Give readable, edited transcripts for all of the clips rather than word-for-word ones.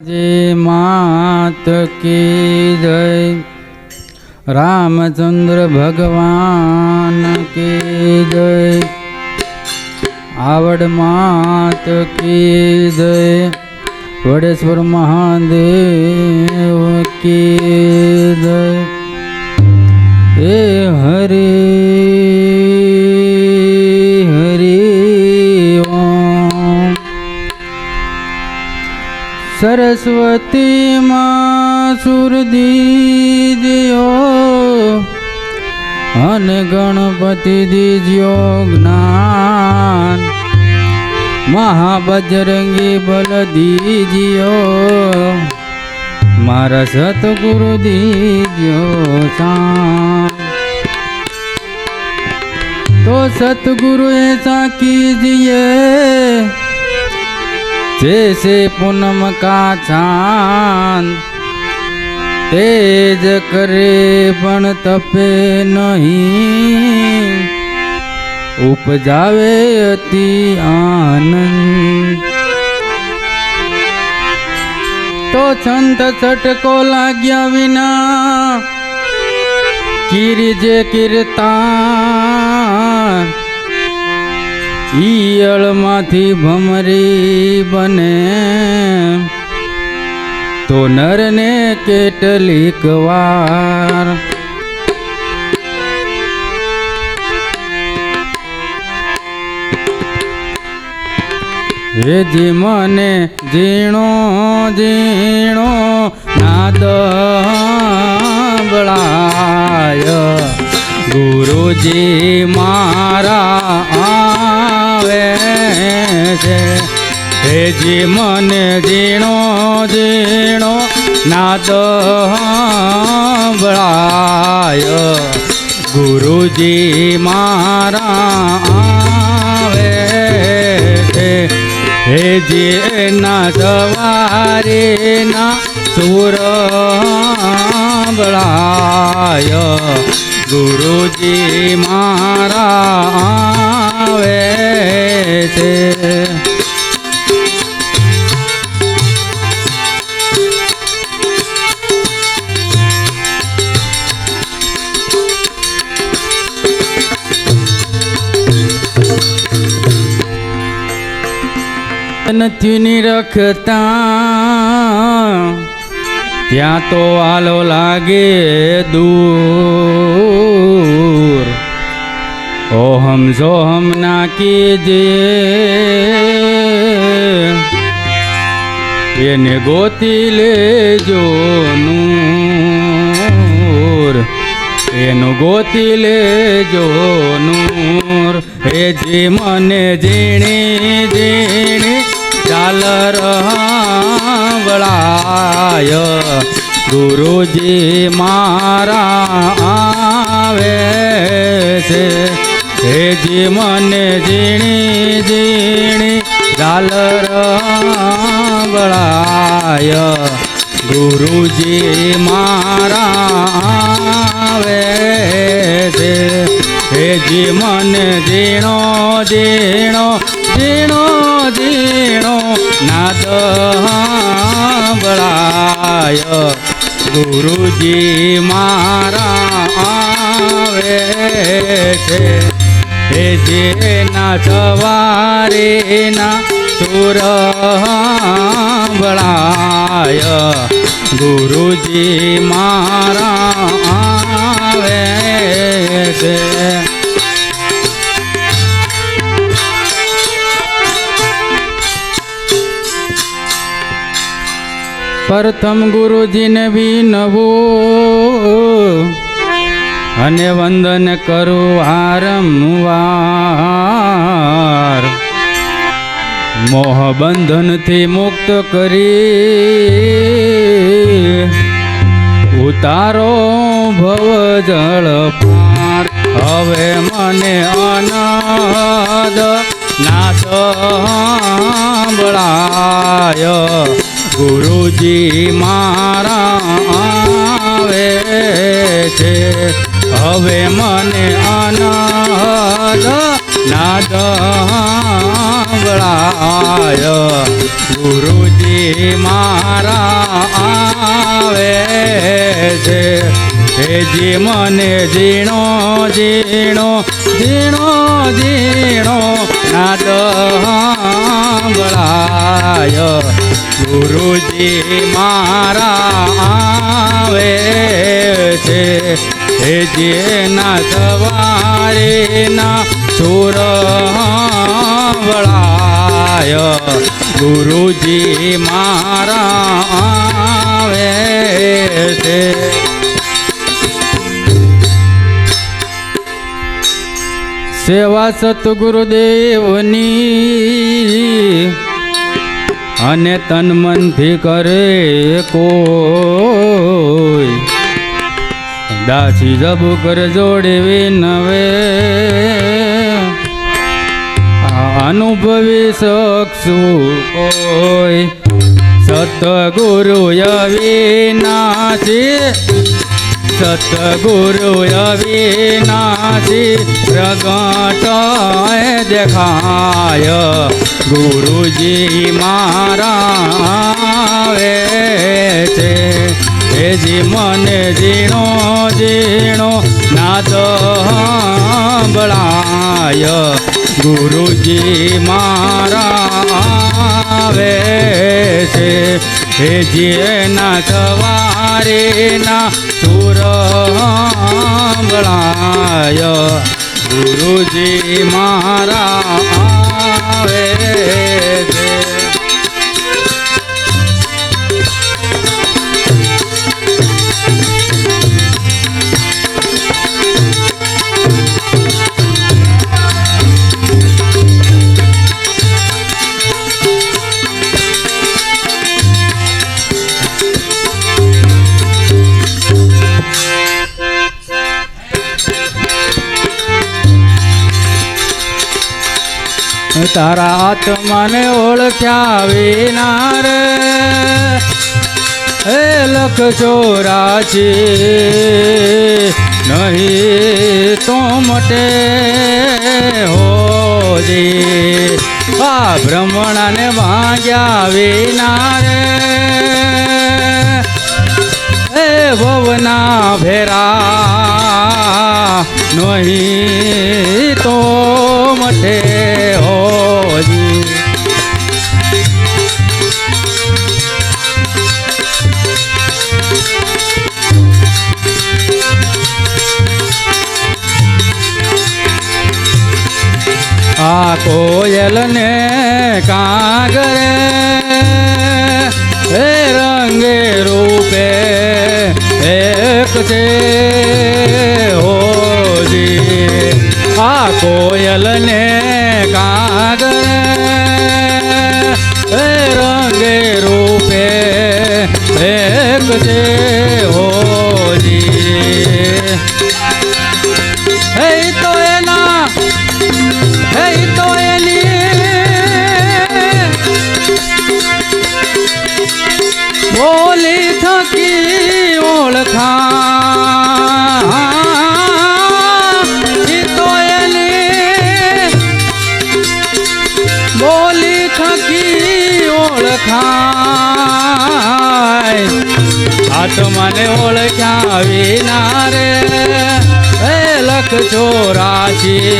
जय मात की जय। रामचंद्र भगवान की जय। आवड़ मात की जय। वडेश्वर महादेव की जय। हे हरि हरि ओम। सरस्वती माँ सुर दीजियो अन गणपति दीजियो ज्ञान। महाबजरंगी बल दीजियो मारा सतगुरु दीजियो शान। तो सतगुरु ऐसा कीजिए जैसे पूनम का चांद। तेज करे पण तपे नहीं, उपजावे अति आनंद। तो छंत छटको लाग्या विना कीरिजे कीर्तान। ઈયળ માંથી ભમરી બને તો નરને કેટલીક વાર। હે જી મને ઝીણો ઝીણો નાદ સંભળાય। ગુરુજી મારા આવે છે। હે જી મને ઝીણો ઝીણો નાદ સંભળાય। ગુરુજી મારા આવે છે। હે જી ના સવારે ના સુર સંભળાય। गुरुजी मारा आवे छे। નથી રખતા ત્યાં તો આલો લાગે दूर। ओहम सोहम ना कीजिए एने गोती ले जो नूर। एनु गोती ले जो नूर। हे जी मने जीणी जीणी झालर संभळाय। गुरुजी मारा आवे छे। हे जी मने जीणी जीणी झालर संभळाय। गुरुजी मारा आवे छे। हे जी मने जीणो जीणो जीणो जीणो नाद संभळाय। गुरुजी मारा आवे छे। हे जे ना सवारे ना सुर संभळाय। गुरुजी मारा आवे छे। प्रथम गुरुजी ने विनवो अने वंदन करो वारंवार। मोह बंधन थी मुक्त करी उतारो भव जल पार। हवे मने अनाद नाद संभळाय। गुरुजी मारा आवे छे। हवे मने अनाद नाद संभळाय। गुरुजी ગુરુજી મારા આવે છે હેજી મને ઝીણો ઝીણો ઝીણો ઝીણો નાદ સાંભળાય ગુરુજી મારા આવે છે હેજીના સવારીના સુર સાંભળાય ગુરુજી મારા આવે છે સેવા સતગુરુદેવની અને તન મનથી કરે કોઈ દાસી જબુ કર જોડવી નવે અનુભવી શકશું કોઈ સતગુરુ અવિનાશી સતગુરુ અવિનાશી પ્રગટ દેખાય ગુરુજી મારા આવે છે હેજી મને ઝીણો ઝીણો નાદ સાંભળાય ગુરુજી મારા આવે છે હેજી એના સવારીના સુર સાંભળાય ગુરુજી મારા આવે છે તારા આત્માને ઓળખ્યા વિના રે હે લખ 84 નહીં તો મટે હોજી આ બ્રહ્મણાને ભાગ્યા વિના રે હે ભવના ભેરા નહીં તો મટે હોજી આ કોયલ ને કાગરે હે રંગે રૂપે એક છે હોજી આ કોયલ ને કાગરે હે રંગે રૂપે એક છે હોજી હે તો એના હે તો એની બોલી થકી ઓળખા તો એની બોલી થકી ઓળખાય આત્માને ઓળખ્યા વિના રે હે લખ 84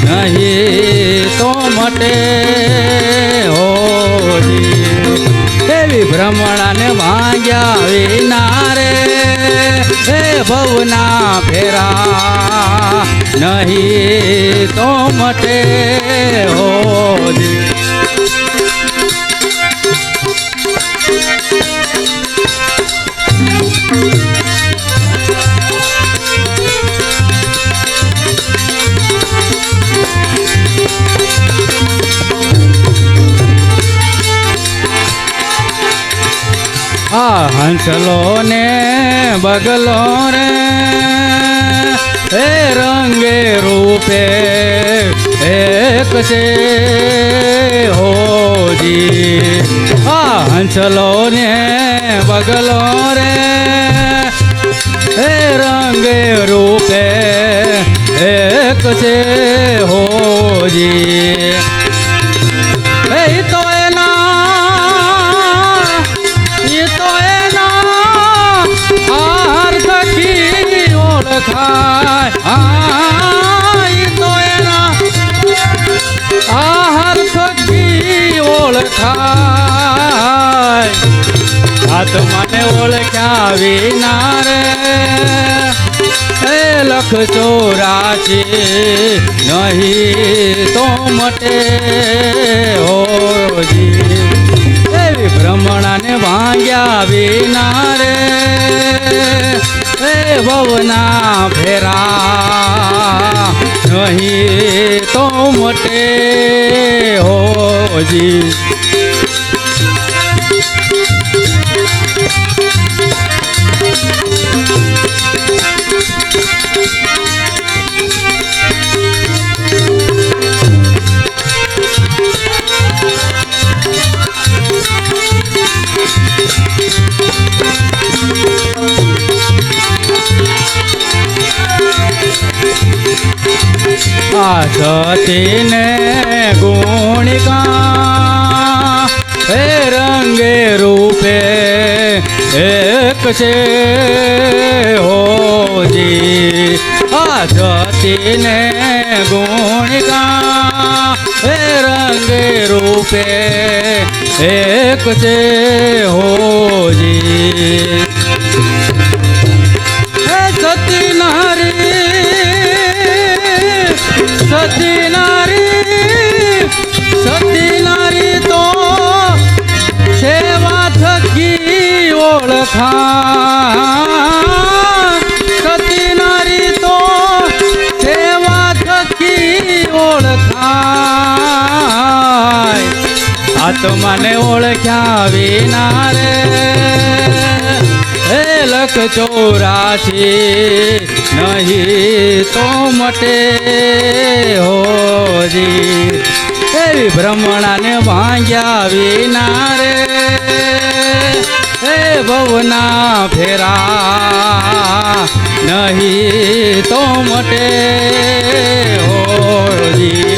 નહીં તો મટે હોજી એવી ભ્રમણાને ભાગ્યા વિના રે હે ભવના ફેરા નહીં તો મટે હોજી આ હંસલો ને બગલો રે હે રંગે રૂપે એક છે હોજી આ હંસલો ને બગલો રે હે રંગે રૂપે એક છે હોજી હે તો એના તો એના આહાર થકી ઓળખાય આત્માને ઓળખ્યા વિના રે એ લખ 84 નહીં તો મટે હોજી એવી ભ્રમણાને ભાંગ્યા વિના રે એ ભવના ફેરા નહીં તો મટે હોજી સતીને ગુણિકા હે રંગે રૂપે એક છે હોજી સતીને ગુણિકા હે રંગે રૂપે એક છે હોજી સતી નારી તો સેવા થકી ઓળખા સતી નારી તો સેવા થકી ઓળખાય આત્માને ઓળખ્યા વિના રે હે લખ 84 નહીં તો મટે હોજી એવી ભ્રમણાને ભાંગ્યા વિના રે હે ભવના ફેરા નહીં તો મટે હોજી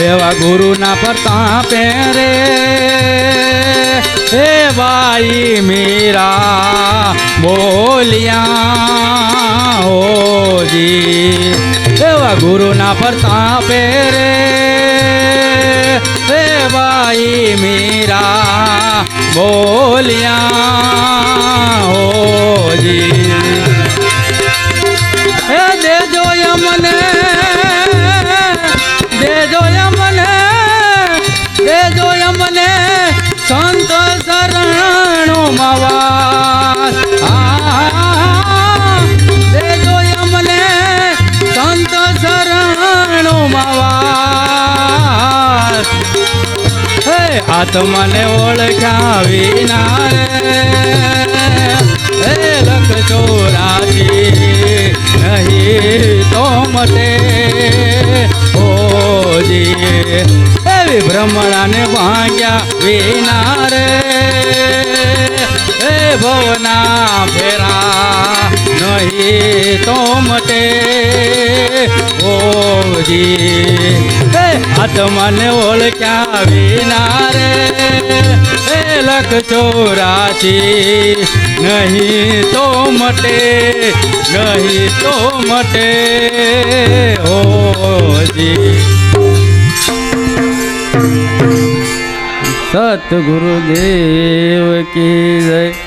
એવા ગુરુના પ્રતાપે રે હે બાઈ મીરા બોલિયા હોજી એવા ગુરુના પ્રતાપે રે હે બાઈ મીરા બોલિયા હોજી હે દેજો યમને સંત શરણો માવાસ દેજો યમને સંત શરણો માવાસ હે આત્માને ઓળખ્યા વિના રે હે લખ 84 નહીં તો મટે હોજી એવી ભ્રમણાને ભાંગ્યા વિના રે હે ભવના ફેરા નહીં તો મટે હોજી હે આત્માને ઓળખ્યા વિના રે હે લખ 84 નહીં તો મટે હોજી સતગુરુદેવ કી જય।